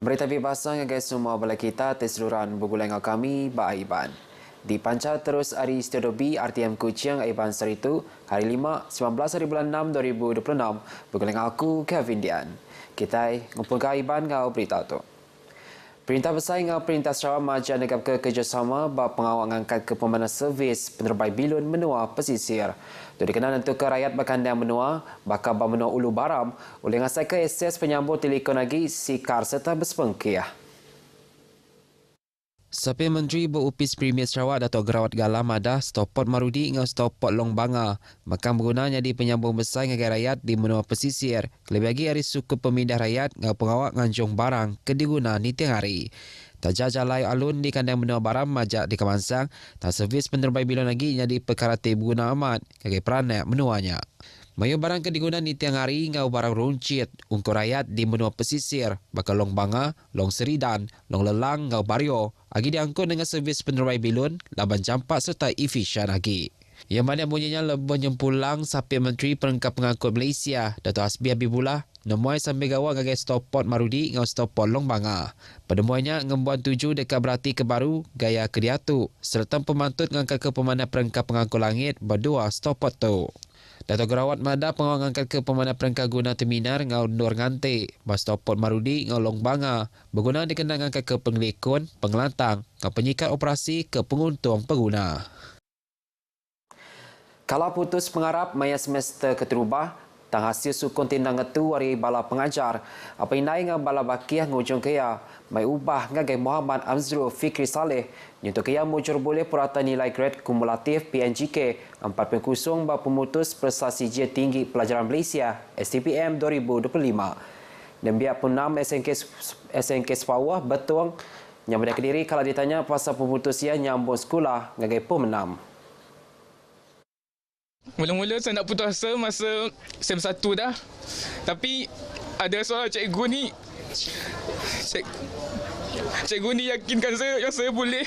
Berita bebasa yang guys semua bala kita terseluruhan bergulai dengan kami Ba Aiban. Di pancar terus hari Studio B RTM Kuching Aiban Seritu hari 5 19 hari bulan 6 2026 bergulai dengan aku Kevin Dian. Kita ngumpul ke Aiban ngau berita tu. Perintah besar dengan Perintah Sarawak Maja negap ke kerjasama bab pengawal angkat ke pemandang servis penerbai bilun menua pesisir. Itu dikenal untuk ke rakyat bakandang menua, bakal menua ulu baram, oleh ngasai ke akses penyambut telekon lagi sikar serta berspengkiah. Sapi Menteri Berupis Premier Sarawak Datuk Gerawat Galam ada stopot Marudi dengan stopot Long Banga. Bakal menggunanya di penyambung besar dengan rakyat di menua pesisir. Lebih lagi hari suku pemindah rakyat dengan pengawak nganjung barang ke diguna ni tiang hari. Tajak jalai alun di kandang menua barang majak di Kemansang. Tak servis penerbai bilon lagi jadi perkara berguna amat kaki peranak menuanya. Mayu barang ke diguna ni tiang hari ngau barang runcit untuk rakyat di menua pesisir bakal Long Banga, Long Seridan, Long Lelang ngau Bario agi diangkut dengan servis penerbai bilun laban campak serta efisien lagi. Yang mana bunyinya lebih nyempulang Sapi Menteri Perangkap Pengangkut Malaysia Dato' Hasbi Habibullah nemuai sambil gawang ngagai stopot Marudi ngau stopot Long Banga. Penemuannya ngembuan 7 dekat berarti ke baru gaya ke diatu serta pemantut ngangkat ke pemanah Perangkap Pengangkut Langit berdua stopot tu. Datuk Gerawat Mada pengawal ngangkat ke pemanah perangkat guna terminar ngau Nur Ngante, bas topot Marudi ngau Long Banga, berguna dikenal ngangkat ke pengelikun, pengelantang, ngau penyikat operasi ke penguntung pengguna. Kalau putus pengarap maya semester keterubah, tang hasil sukun tindang ngetu hari bala pengajar, apa inai dengan bala bakiah ngujung kaya, mai ubah ngagai Muhammad Amzrul Fikri Saleh, nyuntuk kaya mujur boleh purata nilai grade kumulatif PNGK 4.0 bab pemutus prestasi Jia Tinggi Pelajaran Malaysia STPM 2025. Dan biar pun 6 SNK Sepawah betul yang berada Kediri kalau ditanya pasal pemutusan nyambung sekolah ngagai pemenam. Mula-mula saya nak putus asa masa SEM 1 dah. Tapi ada seorang cikgu ni cikgu ni yakinkan saya yang saya boleh.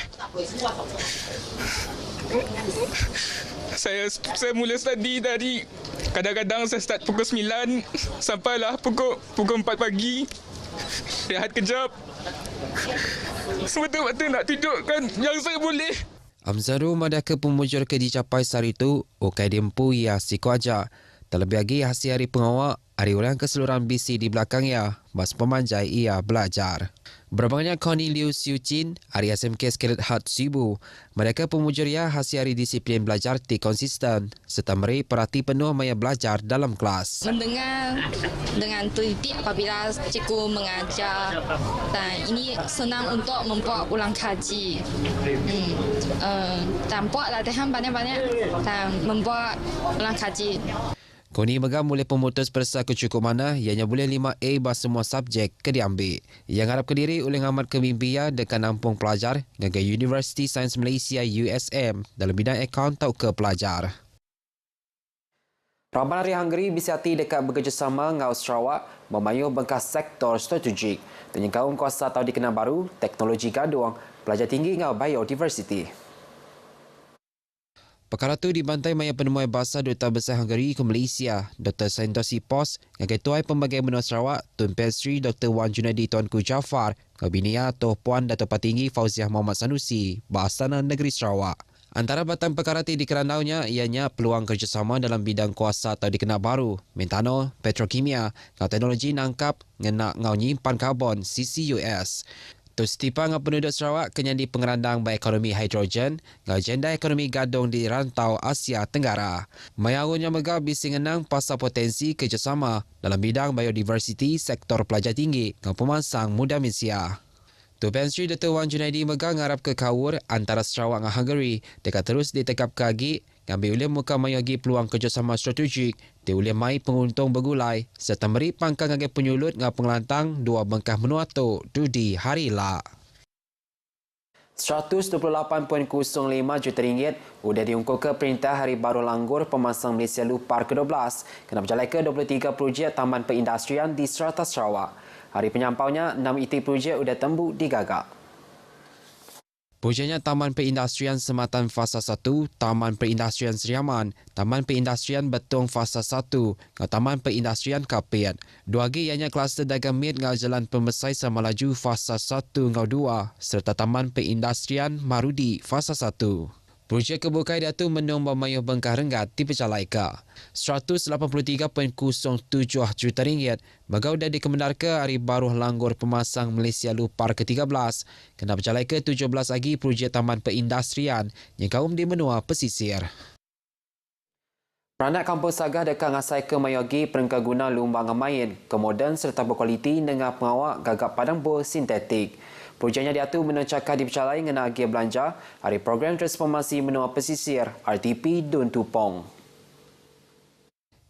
Saya mula study dari kadang-kadang saya start pukul 9 sampailah pukul 4 pagi. Rehat kejap. Betul-betul nak tunjukkan yang saya boleh. Amzarul madaka pemujur ke dicapai sehari itu, ukai dempu ia siku aja. Terlebih lagi hasil hari pengawak, hari orang keseluruhan BC di belakangnya, bas pemanjai ia belajar. Berbangnya Connie Liu Siu Chin, hari SMK Scarlet Heart Sibu, mereka pemujur ia hasil hari disiplin belajar ti konsisten, serta meri perhati penuh maya belajar dalam kelas. Mendengar dengan teliti apabila cikgu mengajar dan ini senang untuk membuat ulang kaji. Dan buat latihan banyak-banyak dan membuat ulang kaji. Koni megam boleh pemutus persa kecukup mana ianya boleh 5A bas semua subjek ke diambil. Yang harap ke diri oleh ngamat kemimpia dekat nampung pelajar dengan University Sains Malaysia USM dalam bidang akaun tau ke pelajar. Ramai Hari Hungary bisiati dekat bekerjasama dengan Sarawak memayuh bengkas sektor strategik dan yang kaum kuasa atau dikenal baru teknologi gaduang pelajar tinggi dengan biodiversity. Perkara itu dibantai maya penemuai bahasa Duta Besar Hungary ke Malaysia, Dr. Santosi Pos, yang ketuai pembagian benua Sarawak, Tun Pestri Dr. Wan Junaidi Tuanku Jaafar, Kabinia Toh Puan Dato' Patinggi Fauziah Muhammad Sanusi, Bahasana Negeri Sarawak. Antara batang perkara itu dikerandaunya ianya peluang kerjasama dalam bidang kuasa atau dikenal baru, metano, petrokimia, ngau teknologi nangkap, ngenak ngau nyimpan karbon, CCUS. Setipa dengan penduduk Sarawak kenyang di pengerandang by ekonomi hidrogen dengan agenda ekonomi gadung di rantau Asia Tenggara. Mayarun yang megah bising enang pasal potensi kerjasama dalam bidang biodiversiti sektor pelajar tinggi dengan pemansang muda Malaysia. Tuan Sri Dr. Wan Junaidi megah ngarap ke kawur antara Sarawak dengan Hungary dekat terus ditegap kagi ngambil oleh muka mayagi peluang kerjasama strategik di oleh mai penguntung bergulai serta beri pangkang ngagai penyulut dengan pengelantang dua bengkah menua tu Dudi Harila. 128.05 juta ringgit sudah diungkul ke Perintah Hari Baru Langgur Pemansang Malaysia Lupar ke-12 kena berjalan ke 23 projek Taman Perindustrian di Strata Sarawak. Hari penyampaunya 6 IT projek sudah tembuk digagak. Projeknya Taman Perindustrian Sematan Fasa 1, Taman Perindustrian Seriaman, Taman Perindustrian Betong Fasa 1 dan Taman Perindustrian Kapit. Dua lagi ianya kluster dagang mit dengan Jalan Pemesai Samalaju Fasa 1 dan 2 serta Taman Perindustrian Marudi Fasa 1. Projek kebukai datu menung Bamayuh Bengkah Renggat dipecalaika. RM183.07 juta bagau dah dikemendarkan hari baru langgur pemasang Malaysia Lupar ke-13. Kena bercalaika 17 lagi projek Taman Perindustrian yang kaum di menua pesisir. Peranak Kampung Sagah dekat ngasai ke mayogi perengkah guna lumbang main ke moden serta berkualiti dengan pengawak gagap padang bor sintetik. Projeknya diatur menocakkan dipercalai dengan agia belanja hari program transformasi menua pesisir RTP Dun Tupong.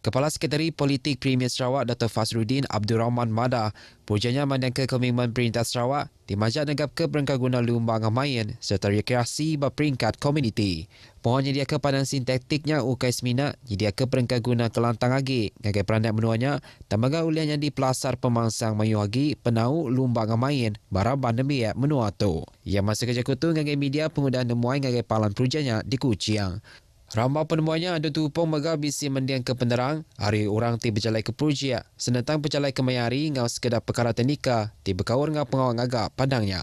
Kepala Sekretari Politik Premier Sarawak Dr. Fazruddin Abdul Rahman Mada, projeknya mandangkan komitmen Perintah Sarawak dimajak negap ke perengkah guna lumbang main serta rekreasi berperingkat komuniti. Pohon nyediakan padang sintetiknya ukai semina, nyediakan perengkah guna kelantang agi, ngagai peranak menuanya, tamaga uliannya di pelasar pemangsang mayu agi, penau lumbang main, baraban demi menua tu. Ia masa kerja kutu ngagai media penggunaan nemuai ngagai palan projeknya di Kuching. Rambau penemuannya ada tupong mega bisi mendiang ke penerang, hari orang ti berjalai ke projek, senentang berjalai ke mayari ngau sekedar perkara teknika, ti berkaur ngau pengawal ngagak padangnya.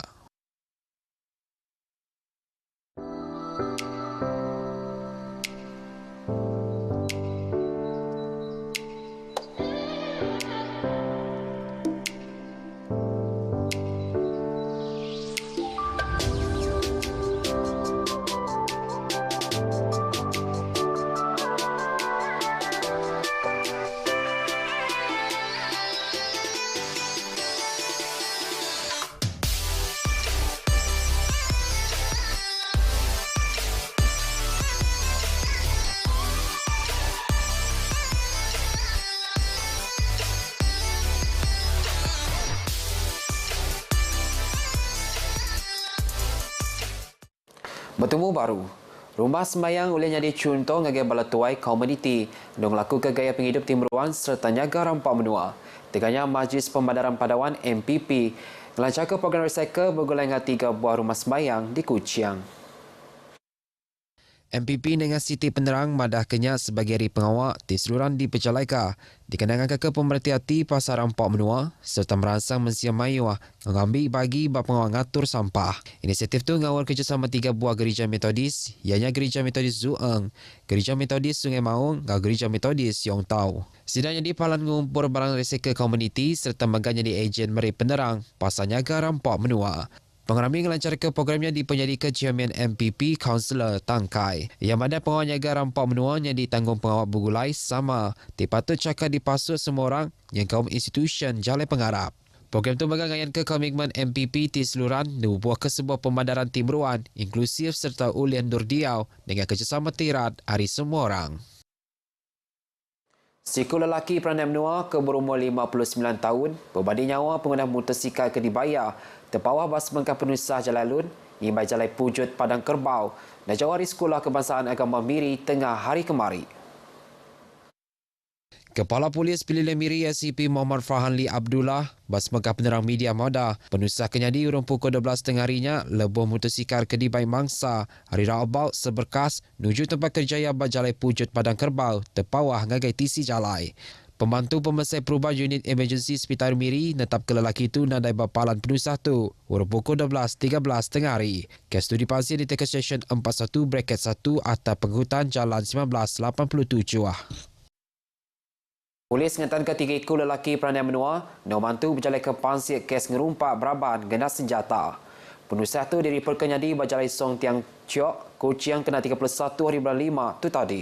Bertemu baru. Rumah sembayang olehnya dicuntung ngagai balatuai komuniti dong laku ke gaya penghidup timbruan serta nyaga rampak menua. Teganya Majlis Pembadaran Padawan MPP ngelancarkan program recycle bergulai dengan 3 buah rumah sembayang di Kuching. MPP dengan Siti Penerang madah kenyak sebagai hari pengawak di seluruh di Pecalaika dikenangan ke pemerhati hati pasar rampak menua serta merangsang mensiam mayuah mengambil bagi pengawak ngatur sampah. Inisiatif tu ngawal kerjasama 3 buah gereja Metodis, ianya Gereja Metodis Zueng, Gereja Metodis Sungai Maung dan Gereja Metodis Yong Tau. Sidangnya di palan ngumpul barang recycle komuniti serta meganya di ejen Meri Penerang pasar nyaga rampak menua. Pengerami melancarkan programnya di penyelidikan Chairman MPP Kaunselor Tangkai. Yang mana pengawal nyaga rampak menua yang ditanggung pengawal bergulai sama. Dipatut cakap dipasut semua orang yang kaum institusi jalai pengarap. Program itu mengayan ke komitmen MPP di seluruh nubuah ke sebuah pemadaran timbruan inklusif serta ulian durdiau dengan kerjasama tirat hari semua orang. Siku lelaki peranak menua ke berumur 59 tahun berbanding nyawa pengguna motosikal ke Dibaya terpawah bas Bengkah Penusah Jalalun, Imbai Jalai Pujut Padang Kerbau dan jawari Sekolah Kebangsaan Agama Miri tengah hari kemari. Kepala Polis Pilihan Miri SCP Muhammad Farhanli Abdullah, bas Bengkah Penerang Media Mada, penusah kenyadi urung pukul 12 tengah harinya, lebuh motosikal ke Dibai Mangsa, hari Raubau seberkas, nuju tempat kerjaya Bajalai Pujut Padang Kerbau, terpawah ngagai tisi jalai. Pembantu Pemesai Perubahan Unit Emergency Hospital Miri netap ke lelaki itu nadai bapalan penusah tu, urung pukul 12.13 tengah hari. Kes tu dipasir di TK Stesen 41/1 atas penghutan Jalan 1987. Polis ngatan ketiga ikut lelaki peranak menua, nak bantu berjalai ke pansir kes ngerumpak beraban gena senjata. Penusah tu diriportkan jadi berjalai Song Tiang Ciok, Kuching kena 31 hari bulan 5 tu tadi.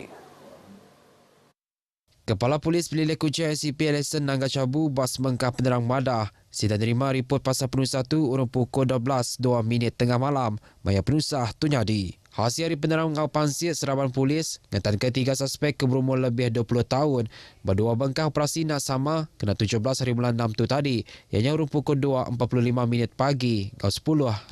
Kepala Polis Pelilih Kuching SCP Alison Nangga Cabu Bas Bengkah Penerang Madah sedang terima report pasal penusah tu urung pukul 12.02 tengah malam maya penusah tu nyadi. Hasil hari penerang ngau pansit Seraban Polis ngatan ketiga suspek ke berumur lebih 20 tahun berdua bengkah operasi nak sama kena 17 hari bulan 6 tu tadi ianya urung pukul 2.45 minit pagi ngau 10.15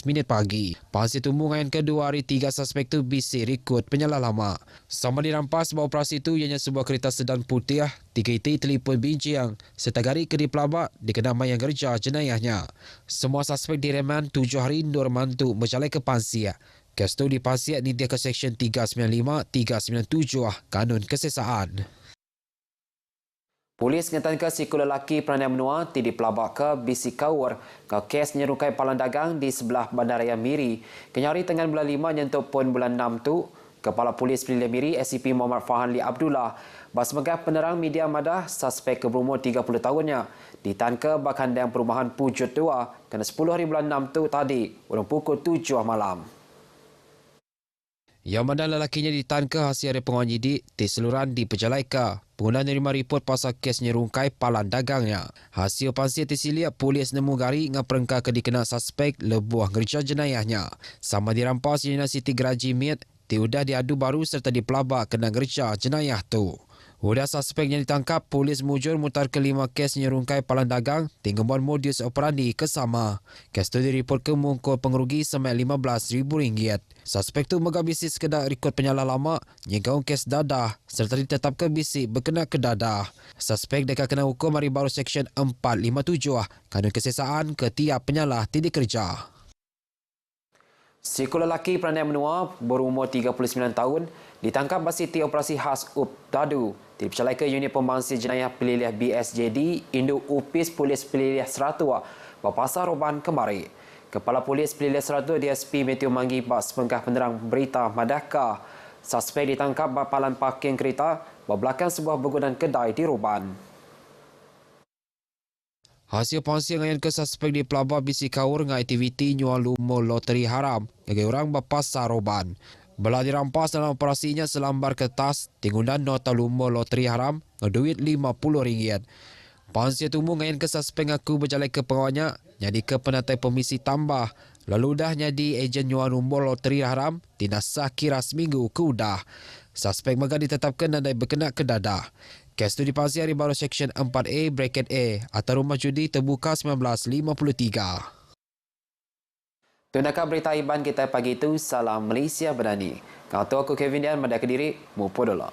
minit pagi. Pansit tumbuh ngayan kedua hari tiga suspek tu bisik rikut penyalah lama. Sama dirampas bahawa operasi tu ianya sebuah kereta sedan putih, 3 iti telefon bincang serta gari ke di Pelabak dikenamai yang kerja jenayahnya. Semua suspek direman 7 hari indur mantu bercalai ke pansit. Kes tu dipasiat dia ke Seksyen 395, 397 Kanun Kesesaan. Polis ngatan ke siku lelaki peranai menua di Pelabak ke bisi kawur ke kes nyerukai palang dagang di sebelah Bandaraya Miri. Kenyari tengah bulan 5 nyentuh pun bulan 6 tu, Kepala Polis Pelilih Miri SCP Muhammad Fahan Lee Abdullah bas megah penerang media madah suspek ke berumur 30 tahunnya ditahan ke Bakandang Perumahan Pujut 2 kena 10 hari bulan 6 tu tadi urang pukul 7 malam. Yang mana lelakinya ditahan ke hasil hari penguat nyidik di seluruhan di Pejalaika. Pengguna menerima report pasal kes nyerungkai palang dagangnya. Hasil pansit disiliap polis nemu gari dengan perengkah ke dikena suspek lebuah kerja jenayahnya. Sama dirampas Unit Siti Geraji Mit, diudah diadu baru serta dipelabak kena kerja jenayah tu. Udah suspek yang ditangkap, polis mujur mutar kelima kes nyerungkai palang dagang tinggal modus operandi kesama. Kes tu direport ke mungkul pengerugi sampai RM15,000. Suspek tu megah bisik sekedar rekod penyalah lama, nyegaung kes dadah serta ditetapkan bisik berkena ke dadah. Suspek dekat kena hukum hari baru Seksyen 457 Kanun Kesesaan ke tiap penyalah tidak kerja. Siku lelaki peranai menua berumur 39 tahun ditangkap basiti operasi khas UP Dadu dipercalai ke Unit Pembangsa Jenayah Pelilih BSJD Induk Upis Polis Pelilih Seratua Bapasar Roban kemari. Kepala Polis Pelilih Seratua DSP Matthew Manggi bas pengkah penerang berita Madaka. Suspek ditangkap bapalan parking kereta berbelakang sebuah bangunan kedai di Roban. Hasil pansil ngayan ke suspek di Pelabak bisi kawur dengan aktiviti nyual lumur loteri haram bagi orang berpasar Roban. Belah dirampas dalam operasinya selambar kertas tingundan nota lumur loteri haram duit RM50. Pansil tumbuh ngayan ke suspek ngaku berjalan ke pengawalnya jadi ke penatai komisi tambah. Lalu dah jadi ejen nyual lumur loteri haram dinasah kira seminggu ke udah. Suspek megah ditetapkan dan berkena ke dadah. Kes tu dipasir hari baru Seksyen 4A Bracket A atau rumah judi terbuka 1953. Tunakah berita Iban kita pagi itu. Salam Malaysia Berdani. Kau tahu aku Kevin Dian, Mada Kediri, Mupodola.